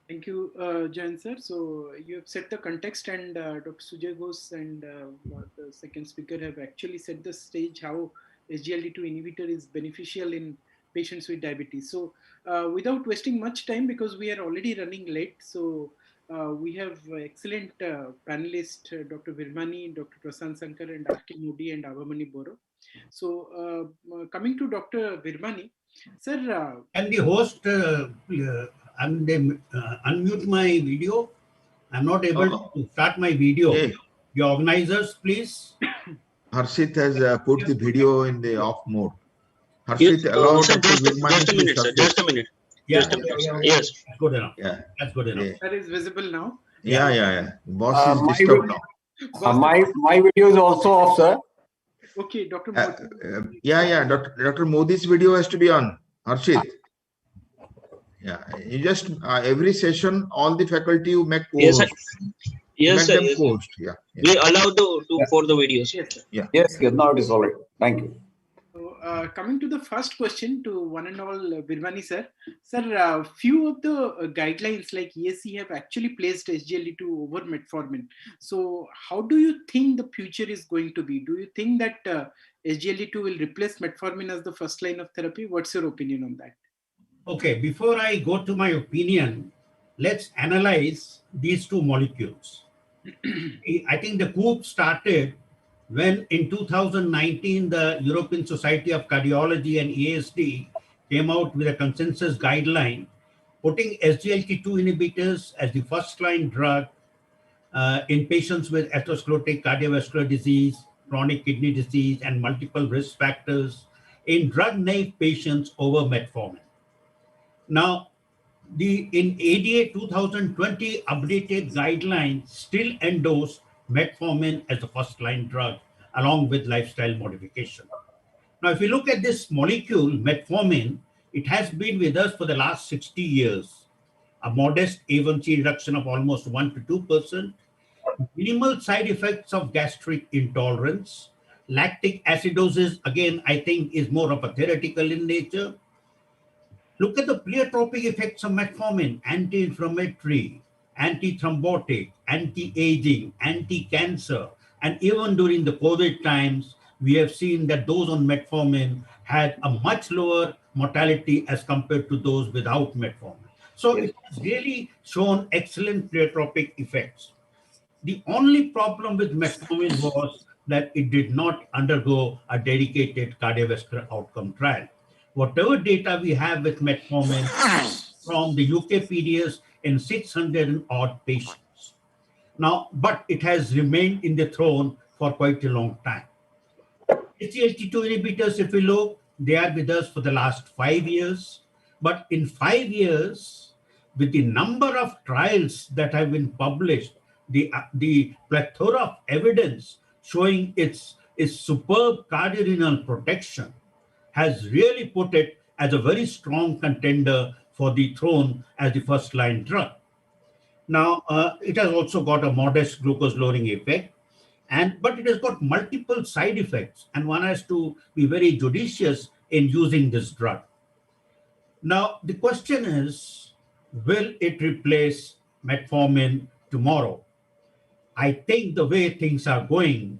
Thank you, Jayan sir. So you have set the context, and Dr. Sujay Ghosh and the second speaker have actually set the stage how SGLT2 inhibitor is beneficial in patients with diabetes. So without wasting much time, because we are already running late, so we have excellent panelists, Dr. Virmani, Dr. Prasanth Sankar, and R.K. Modi and Abhamoni Boro. So coming to Dr. Virmani, sir. And the host, unmute my video. I'm not able to start my video. Hey. The organizers, please. Harshit has put the video in the off mode. Harshit, allow Dr. Virmani just a minute, sir. Just a minute. Yeah, just a minute, yeah, yes. That's good enough. Yeah. That's good enough. That is visible now. Yeah. Boss is disturbed now. My video is also off, sir. Okay, Dr. Modi. Dr. Modi's video has to be on. Harshit. Yeah, you just every session, all the faculty you make post. Yes, sir. Yes, sir. Them post. Yeah. We allow for the videos. Yes, sir. Yeah. Yes, now it is all right. Thank you. So, coming to the first question to one and all, Virmani sir. Sir, few of the guidelines like ESC have actually placed SGLT2 over metformin. So, how do you think the future is going to be? Do you think that SGLT2 will replace metformin as the first line of therapy? What's your opinion on that? Okay, before I go to my opinion, let's analyze these two molecules. I think the coup started when in 2019, the European Society of Cardiology and ESD came out with a consensus guideline putting SGLT2 inhibitors as the first line drug in patients with atherosclerotic cardiovascular disease, chronic kidney disease, and multiple risk factors in drug-naive patients over metformin. Now, in ADA 2020 updated guidelines still endorse metformin as a first-line drug along with lifestyle modification. Now, if you look at this molecule, metformin, it has been with us for the last 60 years. A modest A1C reduction of almost 1 to 2%, minimal side effects of gastric intolerance, lactic acidosis, again, I think is more of a theoretical in nature. Look at the pleiotropic effects of metformin: anti-inflammatory, anti-thrombotic, anti-aging, anti-cancer. And even during the COVID times, we have seen that those on metformin had a much lower mortality as compared to those without metformin. So it has really shown excellent pleiotropic effects. The only problem with metformin was that it did not undergo a dedicated cardiovascular outcome trial. Whatever data we have with metformin from the UKPDS in 600 odd patients. Now, but it has remained in the throne for quite a long time. SGLT2 inhibitors, if we look, they are with us for the last 5 years. But in 5 years, with the number of trials that have been published, the plethora of evidence showing its superb cardiorenal protection has really put it as a very strong contender for the throne as the first-line drug. Now, it has also got a modest glucose-lowering effect, but it has got multiple side effects, and one has to be very judicious in using this drug. Now, the question is, will it replace metformin tomorrow? I think the way things are going,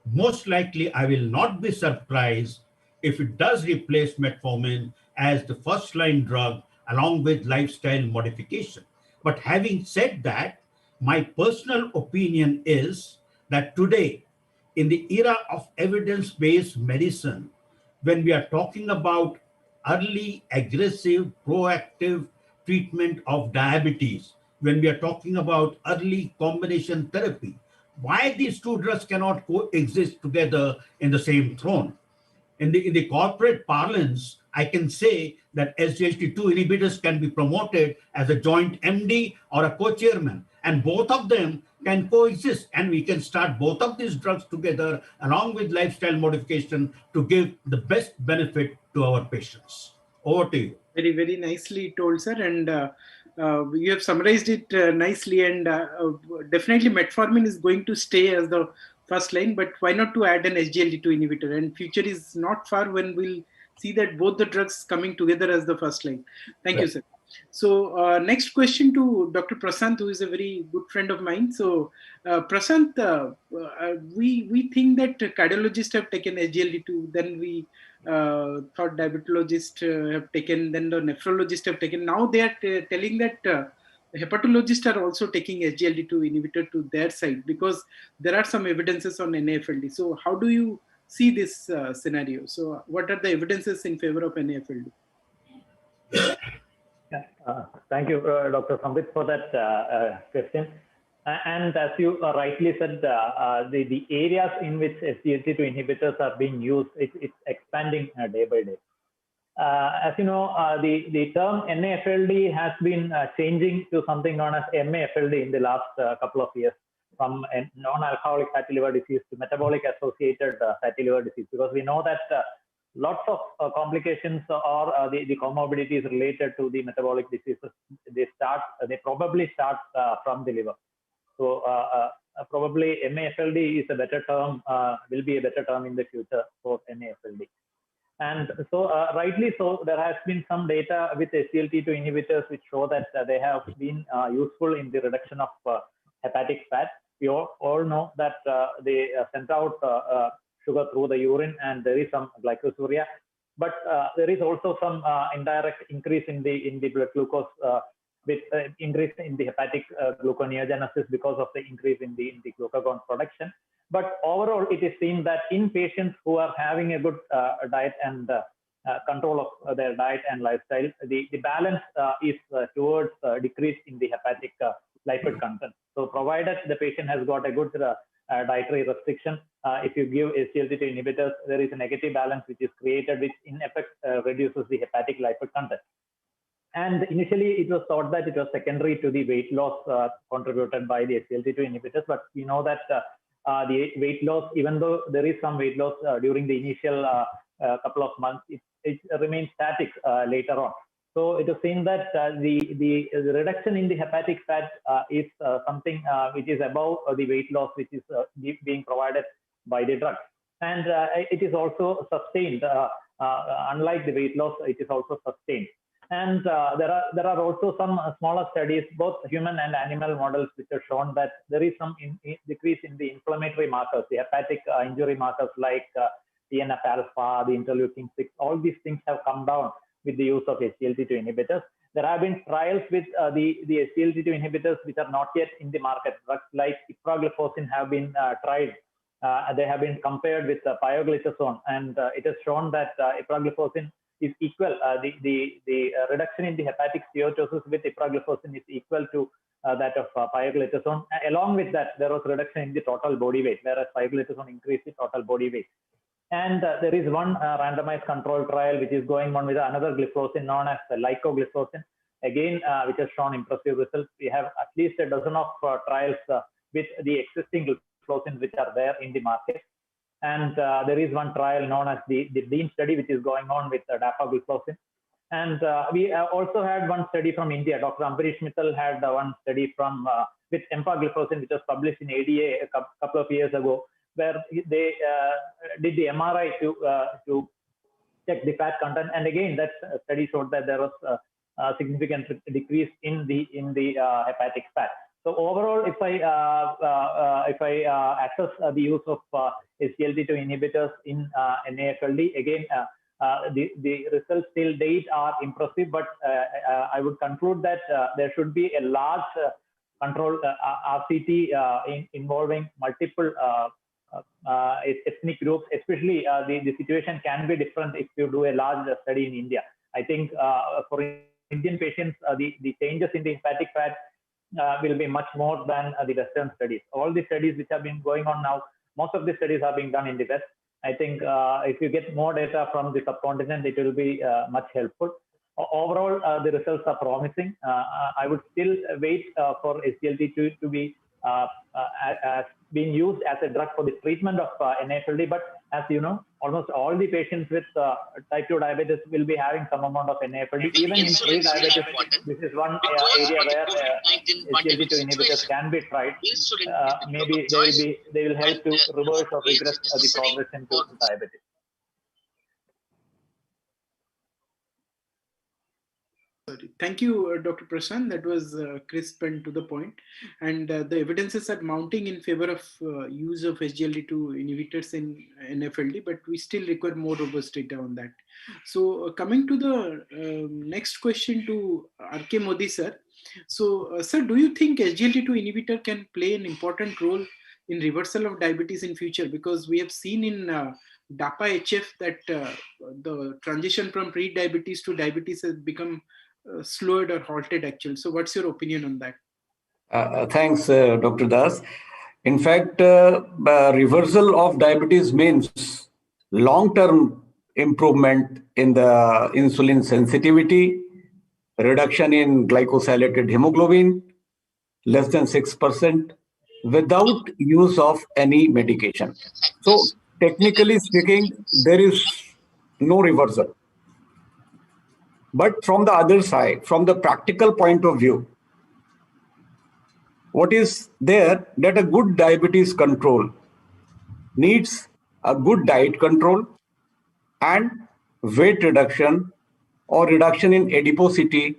most likely I will not be surprised if it does replace metformin as the first-line drug along with lifestyle modification. But having said that, my personal opinion is that today, in the era of evidence-based medicine, when we are talking about early, aggressive, proactive treatment of diabetes, when we are talking about early combination therapy, why these two drugs cannot coexist together in the same throne? In the corporate parlance, I can say that SGLT2 inhibitors can be promoted as a joint MD or a co-chairman, and both of them can coexist, and we can start both of these drugs together along with lifestyle modification to give the best benefit to our patients. Over to you. Very, very nicely told, sir. And you have summarized it nicely. And definitely metformin is going to stay as the first line, but why not to add an SGLT2 inhibitor? And future is not far when we'll see that both the drugs coming together as the first line. Thank you, sir. So next question to Dr. Prasanth, who is a very good friend of mine. So Prasanth, we think that cardiologists have taken SGLT2, then we thought diabetologists have taken, then the nephrologists have taken. Now they are telling that hepatologists are also taking SGLT2 inhibitor to their side because there are some evidences on NAFLD. So how do you see this scenario? So what are the evidences in favor of NAFLD? Thank you, Dr. Sambit, for that question. And as you rightly said, the areas in which SGLT2 inhibitors are being used, it's expanding day by day. As you know, the term NAFLD has been changing to something known as MAFLD in the last couple of years, from non-alcoholic fatty liver disease to metabolic associated fatty liver disease, because we know that lots of complications or the comorbidities related to the metabolic diseases, they probably start from the liver. So probably MAFLD is a better term, will be a better term in the future for NAFLD. And so rightly so, there has been some data with SGLT2 inhibitors which show that they have been useful in the reduction of hepatic fat. We all know that they send out sugar through the urine, and there is some glycosuria, but there is also some indirect increase in the blood glucose with increase in the hepatic gluconeogenesis because of the increase in the glucagon production. But overall, it is seen that in patients who are having a good diet and control of their diet and lifestyle, the balance is towards decrease in the hepatic lipid content. So provided the patient has got a good dietary restriction, if you give SGLT2 inhibitors, there is a negative balance which is created, which in effect reduces the hepatic lipid content. And initially, it was thought that it was secondary to the weight loss contributed by the SGLT2 inhibitors, but we know that the weight loss, even though there is some weight loss during the initial couple of months, it remains static later on. So it is seen that the reduction in the hepatic fat is something which is above the weight loss which is being provided by the drug. And it is also sustained. Unlike the weight loss, it is also sustained. And there are also some smaller studies, both human and animal models, which have shown that there is some decrease in the inflammatory markers, the hepatic injury markers like TNF alpha, the interleukin 6. All these things have come down with the use of SGLT2 inhibitors. There have been trials with the SGLT2 inhibitors which are not yet in the market. Drugs like epagliflozin have been tried. They have been compared with pioglitazone, and it has shown that epagliflozin is equal. The reduction in the hepatic steatosis with epagliflozin is equal to that of pioglitazone. Along with that, there was reduction in the total body weight, whereas pioglitazone increased the total body weight. And there is one randomized control trial which is going on with another gliflozin known as lycogliflozin, again, which has shown impressive results. We have at least a dozen of trials with the existing gliflozins which are there in the market. And there is one trial known as the DEAN study, which is going on with dapagliflozin. And we also had one study from India. Dr. Ambarish Mittal had one study from with empagliflozin, which was published in ADA a couple of years ago, where they did the MRI to check the fat content. And again, that study showed that there was a significant decrease in the hepatic fat. So overall, if I assess the use of SGLT2 inhibitors in NAFLD, again, the results till date are impressive, but I would conclude that there should be a large control RCT involving multiple ethnic groups, especially the situation can be different if you do a large study in India. I think for Indian patients, the changes in the hepatic fat will be much more than the Western studies. All the studies which have been going on now, most of the studies are being done in the West. I think if you get more data from the subcontinent, it will be much helpful. Overall, the results are promising. I would still wait for SGLT2 to be being used as a drug for the treatment of NAFLD, but as you know, almost all the patients with type 2 diabetes will be having some amount of NAFLD. Even in pre-diabetes, this is one area where SGLT2 inhibitors can be tried. Maybe they will help to reverse or regress the progression to diabetes. Sorry. Thank you, Dr. Prasanth. That was crisp and to the point. And the evidences are mounting in favor of use of SGLT2 inhibitors in NAFLD, but we still require more robust data on that. So coming to the next question to R.K. Modi, sir. So, sir, do you think SGLT2 inhibitor can play an important role in reversal of diabetes in future? Because we have seen in DAPA-HF that the transition from pre-diabetes to diabetes has become slowed or halted actually. So what's your opinion on that? Thanks, Dr. Das. In fact, reversal of diabetes means long-term improvement in the insulin sensitivity, reduction in glycosylated hemoglobin, less than 6%, without use of any medication. So technically speaking, there is no reversal. But from the other side, from the practical point of view, what is there that a good diabetes control needs a good diet control and weight reduction or reduction in adiposity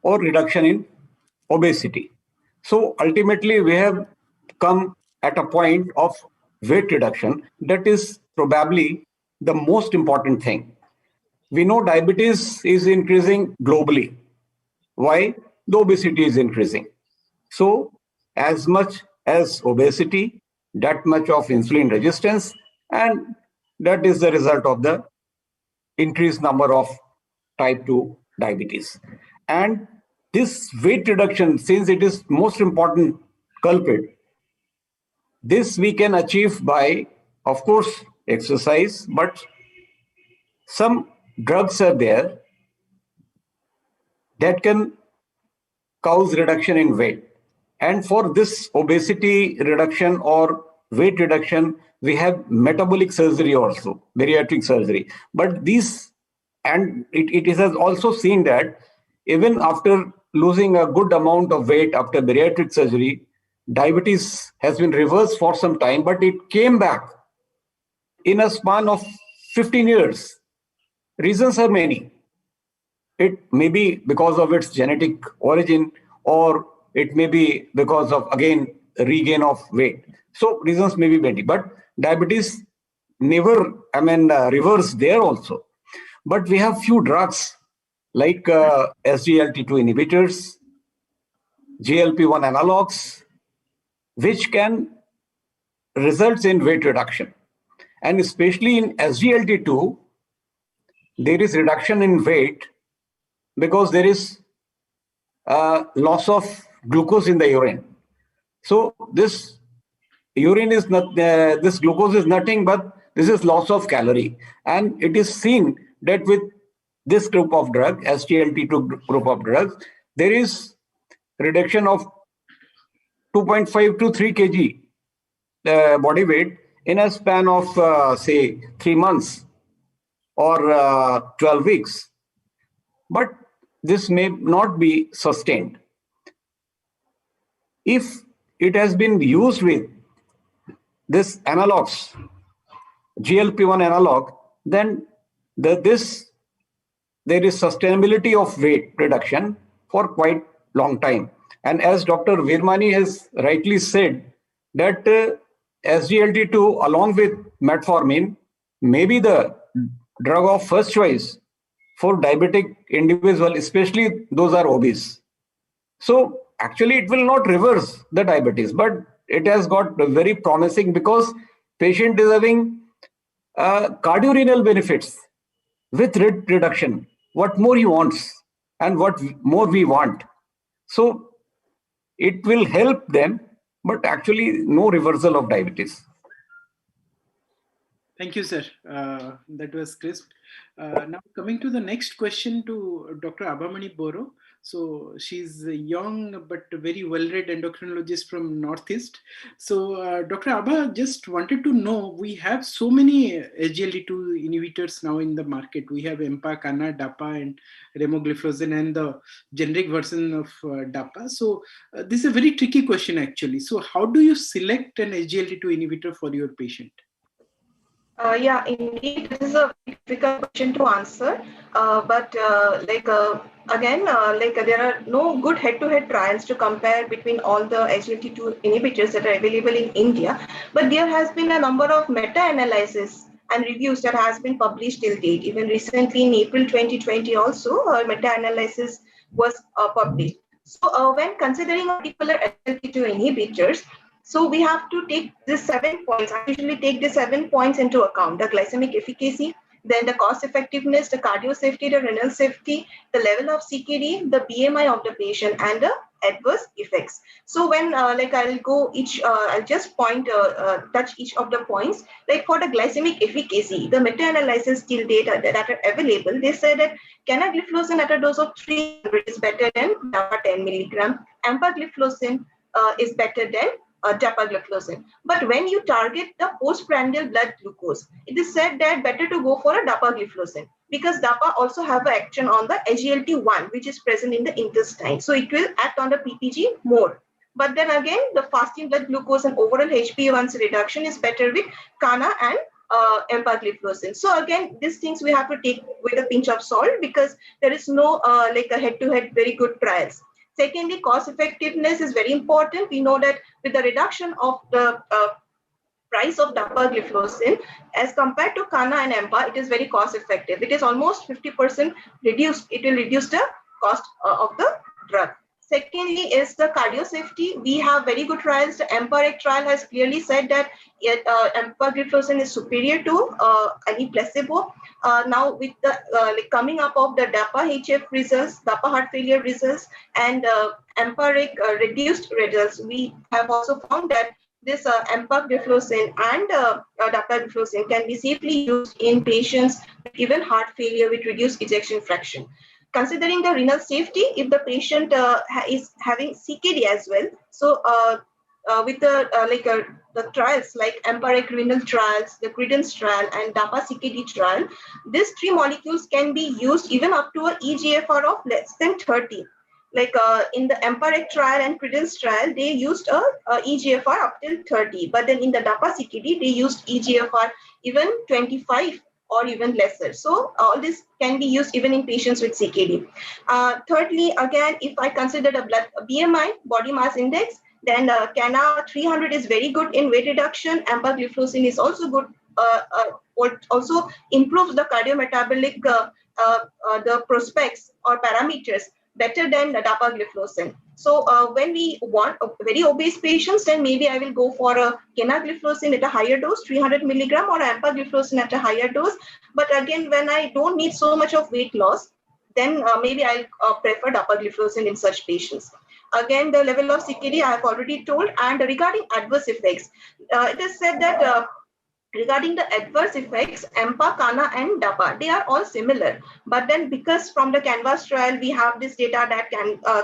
or reduction in obesity. So ultimately we have come at a point of weight reduction that is probably the most important thing. We know diabetes is increasing globally. Why? The obesity is increasing. So as much as obesity, that much of insulin resistance, and that is the result of the increased number of type 2 diabetes. And this weight reduction, since it is most important culprit, this we can achieve by, of course, exercise, but some drugs are there that can cause reduction in weight. And for this obesity reduction or weight reduction, we have metabolic surgery also, bariatric surgery. But these, and it has also seen that even after losing a good amount of weight after bariatric surgery, diabetes has been reversed for some time, but it came back in a span of 15 years. Reasons are many. It may be because of its genetic origin, or it may be because of, again, regain of weight. So reasons may be many, but diabetes never, reverse there also. But we have few drugs like SGLT2 inhibitors, GLP-1 analogs, which can result in weight reduction. And especially in SGLT2, there is reduction in weight because there is loss of glucose in the urine. So this urine is not, this glucose is nothing but this is loss of calorie. And it is seen that with this group of drug, SGLT2 group of drugs, there is reduction of 2.5 to 3 kg body weight in a span of say 3 months or 12 weeks. But this may not be sustained. If it has been used with this analogs, GLP-1 analog, then there is sustainability of weight reduction for quite long time. And as Dr. Virmani has rightly said, that SGLT2 along with Metformin may be the drug of first choice for diabetic individual, especially those are obese. So actually it will not reverse the diabetes, but it has got very promising because patient is having cardiorenal benefits with weight reduction. What more he wants and what more we want. So it will help them, but actually no reversal of diabetes. Thank you, sir. That was crisp. Now coming to the next question to Dr. Abhamoni Boro. So she's a young but very well-read endocrinologist from Northeast. So Dr. Abha, just wanted to know, we have so many SGLT2 inhibitors now in the market. We have EMPA, CANA, DAPA, and remogliflozin, and the generic version of DAPA. So this is a very tricky question actually. So how do you select an SGLT2 inhibitor for your patient? Yeah, indeed, this is a difficult question to answer. There are no good head-to-head trials to compare between all the SGLT2 inhibitors that are available in India. But there has been a number of meta-analysis and reviews that has been published till date. Even recently in April 2020 also, a meta-analysis was published. So when considering a particular SGLT2 inhibitors, so we have to take these 7 points. I usually take the 7 points into account: the glycemic efficacy, then the cost effectiveness, the cardio safety, the renal safety, the level of CKD, the BMI of the patient, and the adverse effects. So when I'll go each, I'll just touch each of the points. Like for the glycemic efficacy, the meta-analysis till data that are available, they say that canagliflozin at a dose of 300 is better than 10 milligram. Empagliflozin is better than dapagliflozin. But when you target the postprandial blood glucose, it is said that better to go for a dapagliflozin, because DAPA also have an action on the SGLT1, which is present in the intestine. So it will act on the PPG more. But then again, the fasting blood glucose and overall HbA1c reduction is better with Cana and empagliflozin. So again, these things we have to take with a pinch of salt, because there is no a head-to-head very good trials. Secondly, cost effectiveness is very important. We know that with the reduction of the price of dapagliflozin as compared to Cana and Empa, it is very cost effective. It is almost 50% reduced. It will reduce the cost of the drug. Secondly is the cardio safety. We have very good trials. The EMPA-REG trial has clearly said that empagliflozin is superior to any placebo. Now with the coming up of the DAPA-HF results, DAPA heart failure results, and EMPA-REG reduced results, we have also found that this empagliflozin and dapagliflozin can be safely used in patients with even heart failure with reduced ejection fraction. Considering the renal safety, if the patient is having CKD as well, so with the trials like EMPA-REG renal trials, the Credence trial, and DAPA CKD trial, these 3 molecules can be used even up to a eGFR of less than 30. Like in the EMPA-REG trial and Credence trial, they used a eGFR up till 30, but then in the DAPA CKD, they used eGFR even 25 or even lesser. So all this can be used even in patients with CKD. Thirdly, again, if I consider the blood BMI, body mass index, then Cana 300 is very good in weight reduction. Empagliflozin is also good, also improves the cardiometabolic the prospects or parameters better than the dapagliflozin. So when we want very obese patients, then maybe I will go for a canagliflozin at a higher dose, 300 milligram, or empagliflozin at a higher dose. But again, when I don't need so much of weight loss, then maybe I'll prefer dapagliflozin in such patients. Again, the level of CKD I have already told. And regarding adverse effects, it is said that regarding the adverse effects, EMPA, Cana, and DAPA, they are all similar. But then because from the CANVAS trial, we have this data that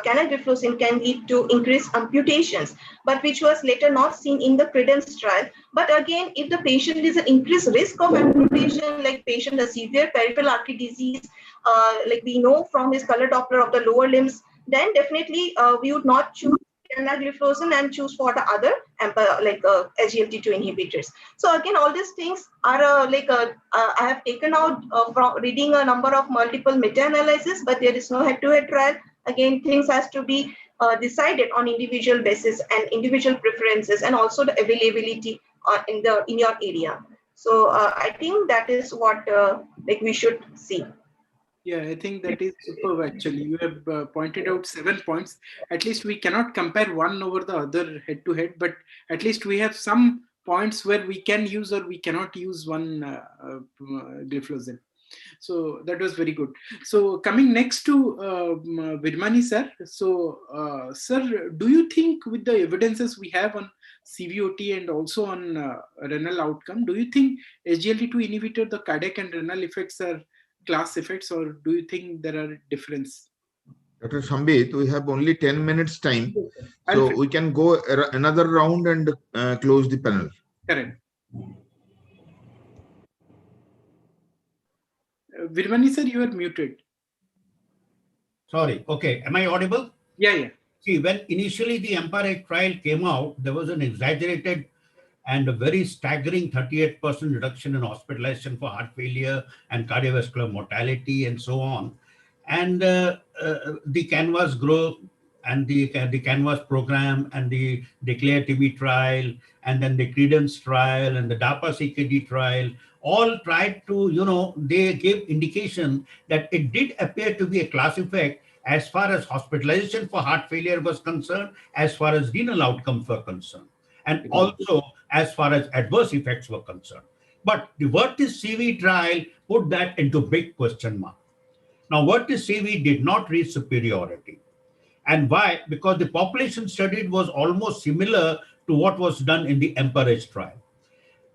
canagliflozin can lead to increased amputations, but which was later not seen in the Credence trial. But again, if the patient is an increased risk of amputation, like patient has severe peripheral artery disease, like we know from his color Doppler of the lower limbs, then definitely we would not choose canagliflozin and choose for the other SGLT2 inhibitors. So again, all these things are I have taken out from reading a number of multiple meta-analysis, but there is no head-to-head trial. Again, things has to be decided on individual basis and individual preferences, and also the availability in your area. So I think that is what we should see. Yeah, I think that is superb actually. You have pointed out 7 points. At least we cannot compare one over the other head to head, but at least we have some points where we can use or we cannot use one gliflozin. So that was very good. So coming next to Virmani sir. So sir, do you think with the evidences we have on CVOT and also on renal outcome, do you think SGLT2 inhibitor, the cardiac and renal effects are class effects, or do you think there are difference? Dr. Sambit, we have only 10 minutes time, so we can go another round and close the panel. Correct. Virmani sir, you are muted. Sorry. Okay. Am I audible? Yeah. See, when initially the EMPA-REG trial came out, there was an exaggerated and a very staggering 38% reduction in hospitalization for heart failure and cardiovascular mortality and so on. And the Canvas group and the Canvas program and the Declare TB trial and then the Credence trial and the DAPA CKD trial all tried to, they gave indication that it did appear to be a class effect as far as hospitalization for heart failure was concerned, as far as renal outcomes were concerned, and also as far as adverse effects were concerned. But the Vertis CV trial put that into big question mark. Now, Vertis CV did not reach superiority. And why? Because the population studied was almost similar to what was done in the Emperor's trial.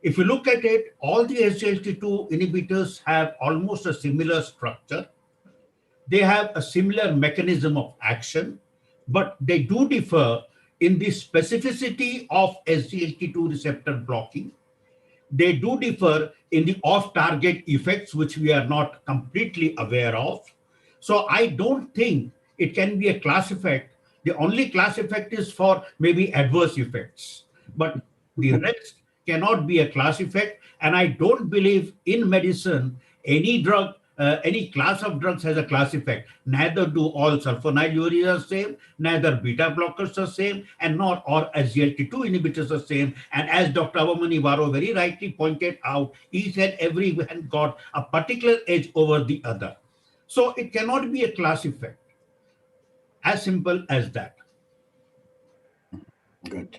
If you look at it, all the SGLT2 inhibitors have almost a similar structure. They have a similar mechanism of action, but they do differ in the specificity of SGLT2 receptor blocking. They do differ in the off-target effects, which we are not completely aware of. So I don't think it can be a class effect. The only class effect is for maybe adverse effects, but the rest cannot be a class effect. And I don't believe in medicine, any drug, any class of drugs has a class effect. Neither do all sulfonylureas are same, neither beta blockers are same, and nor all SGLT2 inhibitors are same. And as Dr. Abhamoni Boro very rightly pointed out, each and every one got a particular edge over the other. So it cannot be a class effect. As simple as that. Good.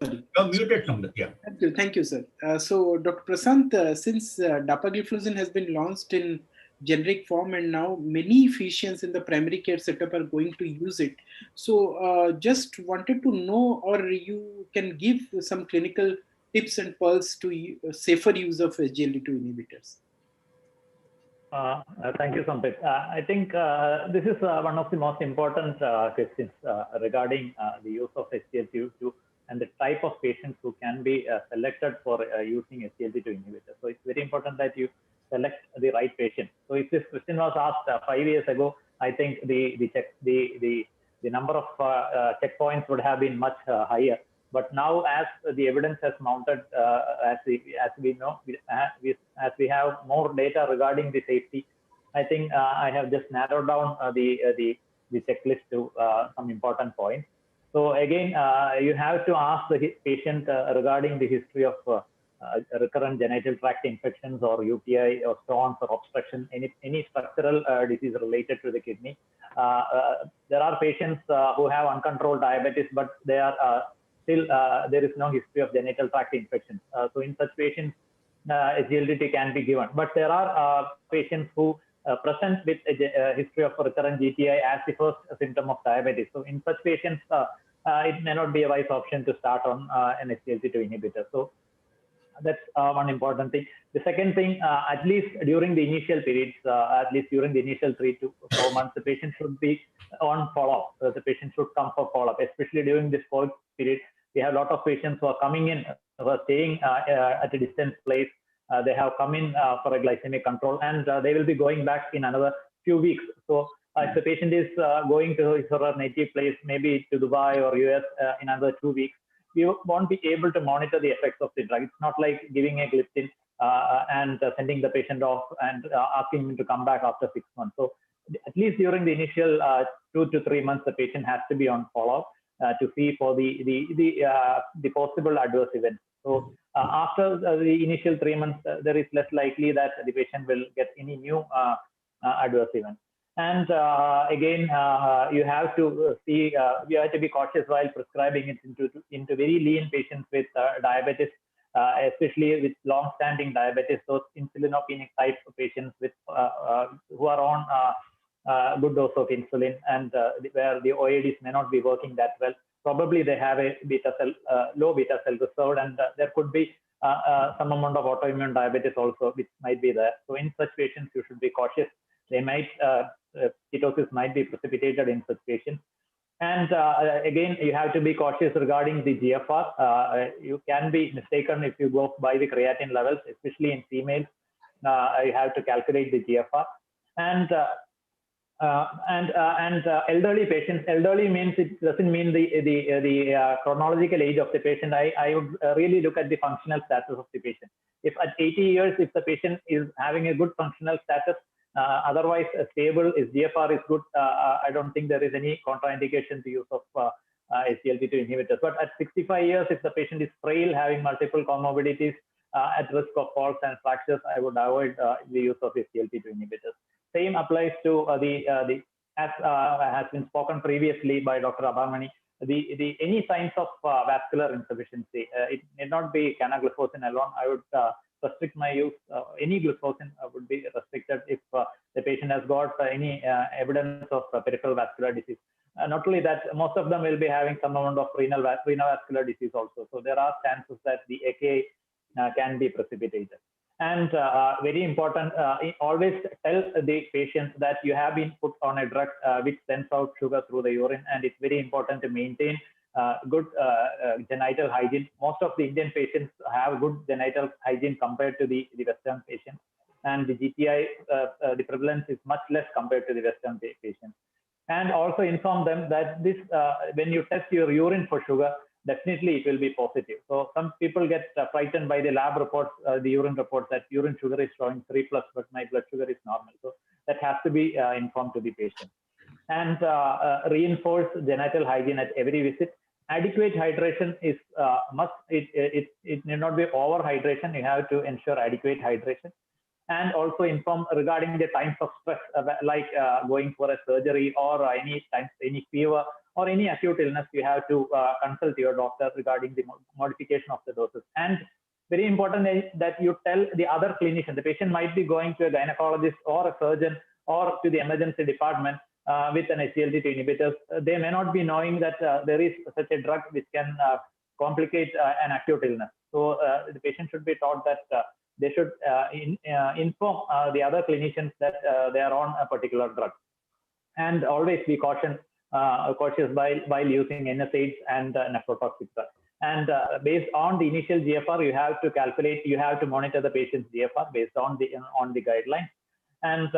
You're muted, Sambit. Yeah. Thank you, sir. So, Dr. Prasanth, since dapagliflozin has been launched in generic form and now many physicians in the primary care setup are going to use it. So, just wanted to know, or you can give some clinical tips and pearls to safer use of SGLT2 inhibitors. Thank you, Sambit. I think this is one of the most important questions regarding the use of SGLT2 and the type of patients who can be selected for using SGLT2 inhibitors. So it's very important that you select the right patient. So if this question was asked 5 years ago, I think the number of checkpoints would have been much higher. But now, as the evidence has mounted, as we know, as we have more data regarding the safety, I think I have just narrowed down the checklist to some important points. So again, you have to ask the patient regarding the history of recurrent genital tract infections or UTI or stones or obstruction, any structural disease related to the kidney. There are patients who have uncontrolled diabetes, but they are still there is no history of genital tract infections. So in such patients, SGLT2 can be given. But there are patients who present with a history of recurrent GTI as the first symptom of diabetes. So in such patients, it may not be a wise option to start on an SGLT2 inhibitor. So that's one important thing. The second thing, at least during the initial periods, at least during the initial 3 to 4 months, the patient should be on follow-up. The patient should come for follow-up, especially during this COVID period. We have a lot of patients who are coming in, who are staying at a distant place. They have come in for a glycemic control, and they will be going back in another few weeks. So if the patient is going to his or her native place, maybe to Dubai or US in another 2 weeks, we won't be able to monitor the effects of the drug. It's not like giving a gliptin and sending the patient off and asking him to come back after 6 months. So at least during the initial 2 to 3 months, the patient has to be on follow-up to see for the possible adverse events. So after the initial 3 months, there is less likely that the patient will get any new adverse events. And again, you have to see, you have to be cautious while prescribing it into very lean patients with diabetes, especially with long-standing diabetes, those insulinopenic type of patients with who are on good dose of insulin and where the OADs may not be working that well. Probably they have a low beta cell reserve, and there could be some amount of autoimmune diabetes also, which might be there. So in such patients, you should be cautious. They might, ketosis might be precipitated in such patients. And again, you have to be cautious regarding the GFR. You can be mistaken if you go by the creatine levels, especially in females. You have to calculate the GFR. And And elderly patients. Elderly means it doesn't mean the chronological age of the patient. I would really look at the functional status of the patient. If at 80 years, if the patient is having a good functional status, otherwise stable, his GFR is good, I don't think there is any contraindication to use of SGLT2 inhibitors. But at 65 years, if the patient is frail, having multiple comorbidities, at risk of falls and fractures, I would avoid the use of SGLT2 inhibitors. Same applies to as has been spoken previously by Dr. Abhamoni, any signs of vascular insufficiency. It need not be canagliflozin alone. I would restrict my use. Any gliflozin would be restricted if the patient has got any evidence of peripheral vascular disease. Not only that, most of them will be having some amount of renal vascular disease also. So there are chances that the AKI can be precipitated. And very important, always tell the patients that you have been put on a drug which sends out sugar through the urine, and it's very important to maintain good genital hygiene. Most of the Indian patients have good genital hygiene compared to the Western patients, and the GTI, the prevalence is much less compared to the Western patients. And also inform them that this, when you test your urine for sugar, definitely it will be positive. So some people get frightened by the lab reports, the urine reports, that urine sugar is showing 3+, but my blood sugar is normal. So that has to be informed to the patient. And reinforce genital hygiene at every visit. Adequate hydration is must. It need not be over hydration. You have to ensure adequate hydration. And also inform regarding the times of stress, like going for a surgery or any fever or any acute illness. You have to consult your doctor regarding the modification of the doses. And very important is that you tell the other clinician. The patient might be going to a gynecologist or a surgeon or to the emergency department with an SGLT2 inhibitor. They may not be knowing that there is such a drug which can complicate an acute illness. So the patient should be taught that they should inform the other clinicians that they are on a particular drug. And always be cautious while using NSAIDs and nephrotoxic drugs. And based on the initial GFR, you have to calculate, you have to monitor the patient's GFR based on the guidelines. And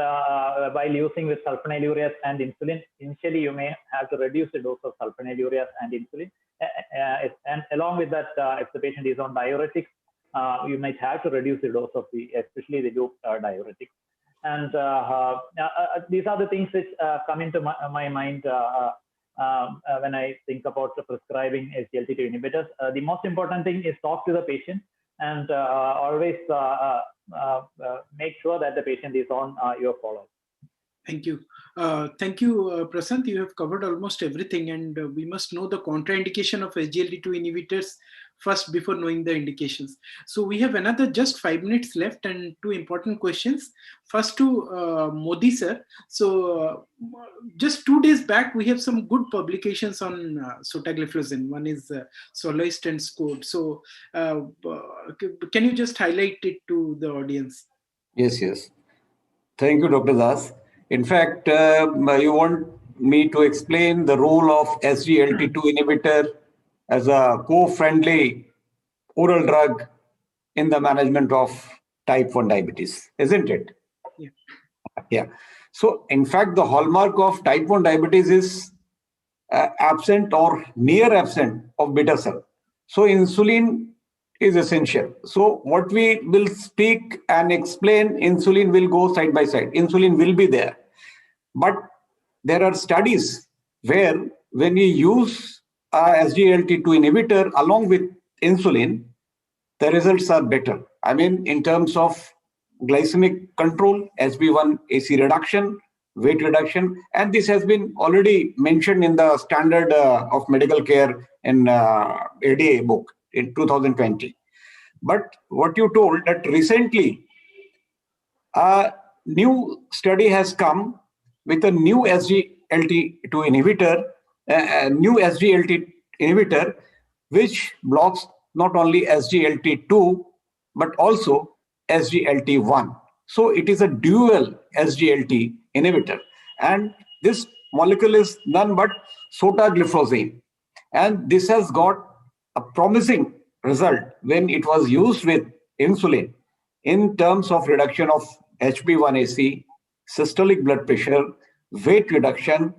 while using with sulfonylureas and insulin, initially you may have to reduce the dose of sulfonylureas and insulin. And along with that, if the patient is on diuretics, you might have to reduce the dose of especially the loop diuretics. And these are the things which come into my mind when I think about prescribing SGLT2 inhibitors. The most important thing is talk to the patient and always make sure that the patient is on your follow-up. Thank you. Thank you, Prasanth. You have covered almost everything, and we must know the contraindication of SGLT2 inhibitors first before knowing the indications. So we have another just 5 minutes left and 2 important questions. First to Modi sir. So just 2 days back, we have some good publications on sotagliflozin. One is Soloist and SCORED. So can you just highlight it to the audience? Yes. Thank you, Dr. Das. In fact, you want me to explain the role of SGLT2 inhibitor as a co-friendly oral drug in the management of type 1 diabetes, isn't it? Yeah. So, in fact, the hallmark of type 1 diabetes is absent or near absent of beta cell. So, insulin is essential. So, what we will speak and explain, insulin will go side by side. Insulin will be there. But there are studies where when you use SGLT2 inhibitor along with insulin, the results are better. I mean, in terms of glycemic control, SB1AC reduction, weight reduction, and this has been already mentioned in the standard of medical care in ADA book in 2020. But what you told that recently a new study has come with a new SGLT2 inhibitor, which blocks not only SGLT2 but also SGLT1. So it is a dual SGLT inhibitor, and this molecule is none but sotagliflozin, and this has got a promising result when it was used with insulin in terms of reduction of HbA1c, systolic blood pressure, weight reduction,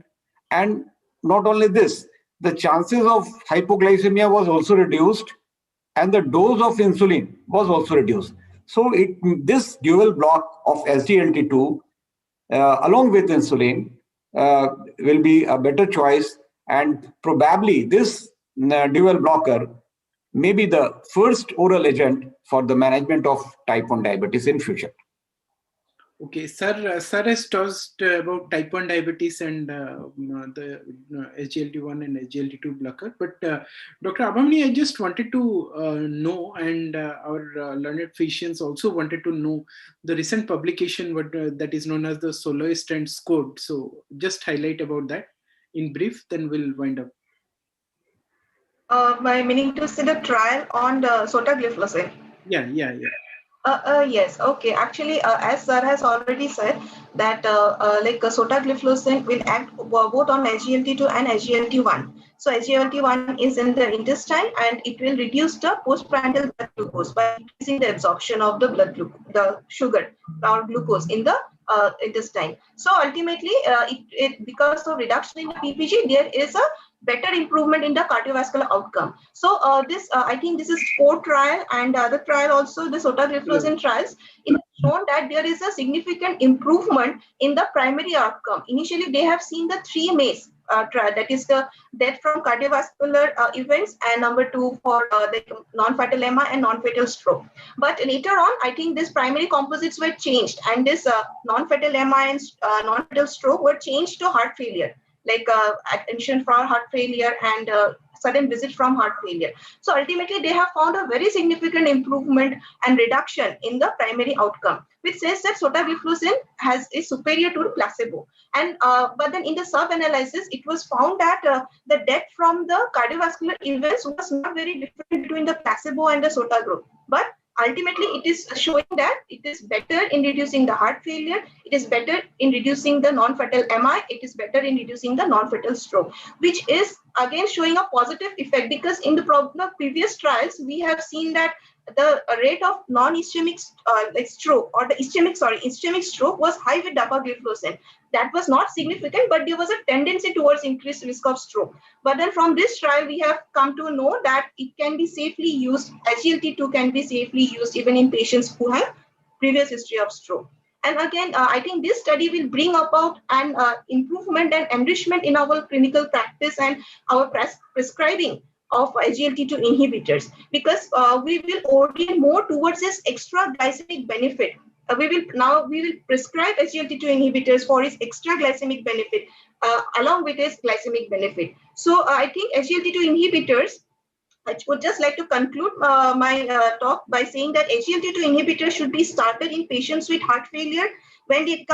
and not only this, the chances of hypoglycemia was also reduced, and the dose of insulin was also reduced. So this dual block of SGLT2 along with insulin will be a better choice, and probably this dual blocker may be the first oral agent for the management of type 1 diabetes in future. Okay, sir has tossed about type 1 diabetes and the SGLT1 and SGLT2 blocker. But Dr. Abhamoni, I just wanted to know, and our learned physicians also wanted to know the recent publication that is known as the Soloist and SCORED. So just highlight about that in brief, then we'll wind up. By meaning to see the trial on the sotagliflozin. Yeah. Yes. Okay. Actually, as sir has already said that sotagliflozin will act both on SGLT2 and SGLT1. So SGLT1 is in the intestine, and it will reduce the postprandial blood glucose by increasing the absorption of the sugar or glucose in the intestine. So ultimately, because of reduction in the PPG, there is a better improvement in the cardiovascular outcome. So I think this is SCORED trial, and the other trial also, the sotagliflozin trials, it has shown that there is a significant improvement in the primary outcome. Initially, they have seen the 3 MACE trial, that is the death from cardiovascular events, and number 2 for the non-fatal MI and non-fatal stroke. But later on, I think these primary composites were changed, and this non-fatal MI and non-fatal stroke were changed to heart failure, like attention from heart failure and sudden visit from heart failure. So ultimately, they have found a very significant improvement and reduction in the primary outcome, which says that sotagliflozin is superior to placebo. And but then in the sub-analysis, it was found that the death from the cardiovascular events was not very different between the placebo and the sota group. But ultimately, it is showing that it is better in reducing the heart failure, it is better in reducing the non-fatal MI, it is better in reducing the non-fatal stroke, which is again showing a positive effect, because in the previous trials, we have seen that the rate of non-ischemic stroke, or the ischemic stroke was high with dapagliflozin. That was not significant, but there was a tendency towards increased risk of stroke. But then from this trial, we have come to know that it can be safely used, SGLT2 can be safely used even in patients who have previous history of stroke. And again, I think this study will bring about an improvement and enrichment in our clinical practice and our prescribing of SGLT2 inhibitors, because we will orient more towards this extra glycemic benefit. We will prescribe SGLT2 inhibitors for its extra glycemic benefit along with its glycemic benefit. So I think SGLT2 inhibitors, I would just like to conclude my talk by saying that SGLT2 inhibitors should be started in patients with heart failure when they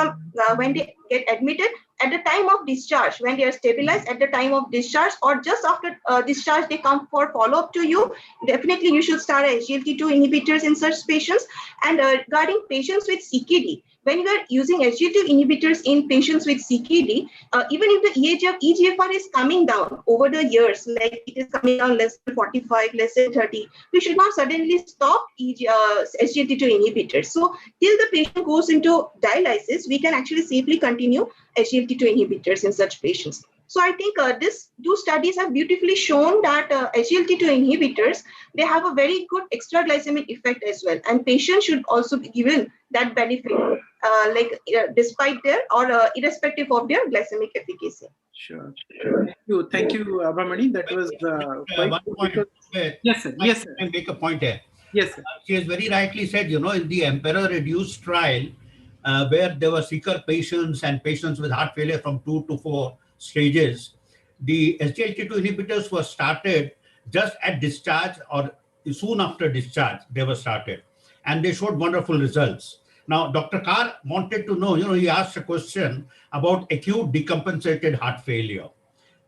get admitted, at the time of discharge, when they are stabilized at the time of discharge, or just after discharge they come for follow-up to you. Definitely you should start SGLT2 inhibitors in such patients. And regarding patients with CKD, when you are using SGLT2 inhibitors in patients with CKD, even if the eGFR is coming down over the years, like it is coming down less than 45, less than 30, we should not suddenly stop SGLT2 inhibitors. So till the patient goes into dialysis, we can actually safely continue SGLT2 inhibitors in such patients. So I think these 2 studies have beautifully shown that SGLT2 inhibitors, they have a very good extra glycemic effect as well. And patients should also be given that benefit, despite their or irrespective of their glycemic efficacy. Sure. Thank you, Abhamoni. That was Yes, sir. Yes, sir. I make a point here. Yes, sir. She has very rightly said, in the Emperor Reduced trial, where there were sicker patients and patients with heart failure from 2 to 4 stages, the SGLT2 inhibitors were started just at discharge or soon after discharge, they were started. And they showed wonderful results. Now, Dr. Carr wanted to know, he asked a question about acute decompensated heart failure.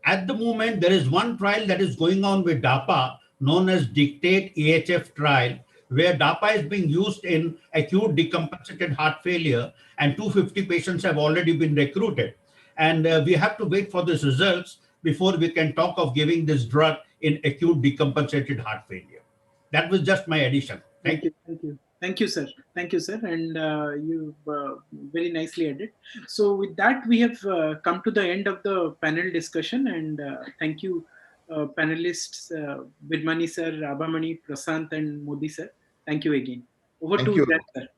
At the moment, there is one trial that is going on with DAPA, known as Dictate EHF trial, where DAPA is being used in acute decompensated heart failure, and 250 patients have already been recruited. And we have to wait for these results before we can talk of giving this drug in acute decompensated heart failure. That was just my addition. Thank you. Thank you. Thank you, sir. Thank you, sir. And you very nicely added. So with that, we have come to the end of the panel discussion. And thank you, panelists, Virmani sir, Abhamoni, Prasanth, and Modi sir. Thank you again. Over Thank to you. that, sir.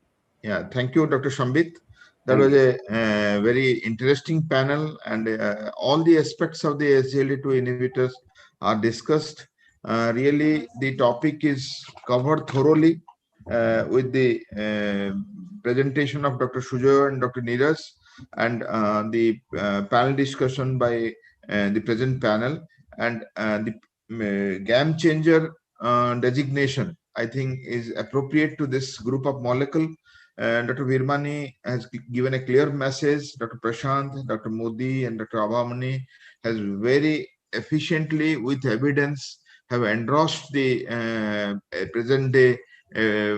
Yeah, thank you, Dr. Sambit. That was a very interesting panel, and all the aspects of the SGLT2 inhibitors are discussed. Really, the topic is covered thoroughly with the presentation of Dr. Sujoy and Dr. Neeraj, and the panel discussion by the present panel, and the game changer designation, I think, is appropriate to this group of molecule. Dr. Virmani has given a clear message. Dr. Prasanth, Dr. Modi, and Dr. Abhamoni has very efficiently, with evidence, have endorsed the present day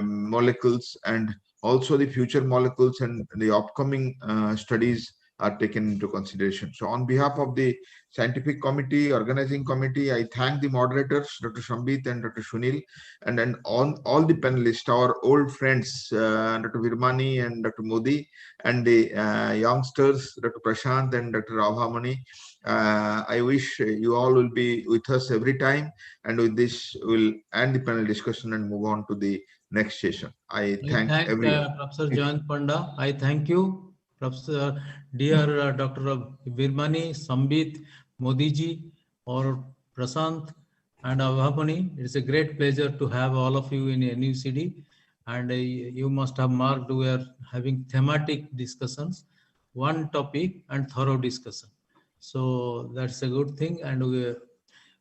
molecules, and also the future molecules, and the upcoming studies are taken into consideration. So on behalf of the scientific committee, organizing committee, I thank the moderators, Dr. Sambit and Dr. Sunil, and then all the panelists, our old friends, Dr. Virmani and Dr. Modi, and the youngsters, Dr. Prasanth and Dr. Abhamoni. I wish you all will be with us every time. And with this, we'll end the panel discussion and move on to the next session. I thank everyone. Professor Jayant Panda. I thank you, Professor, dear Dr. Virmani, Sambit, Modiji, or Prasanth and Abhamoni. It's a great pleasure to have all of you in NUCD. And you must have marked we are having thematic discussions, one topic and thorough discussion. So that's a good thing. And we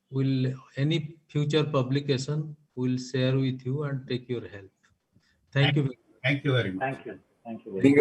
will, any future publication, will share with you and take your help. Thank you. Thank you very much. Thank you. Thank you. Thank you.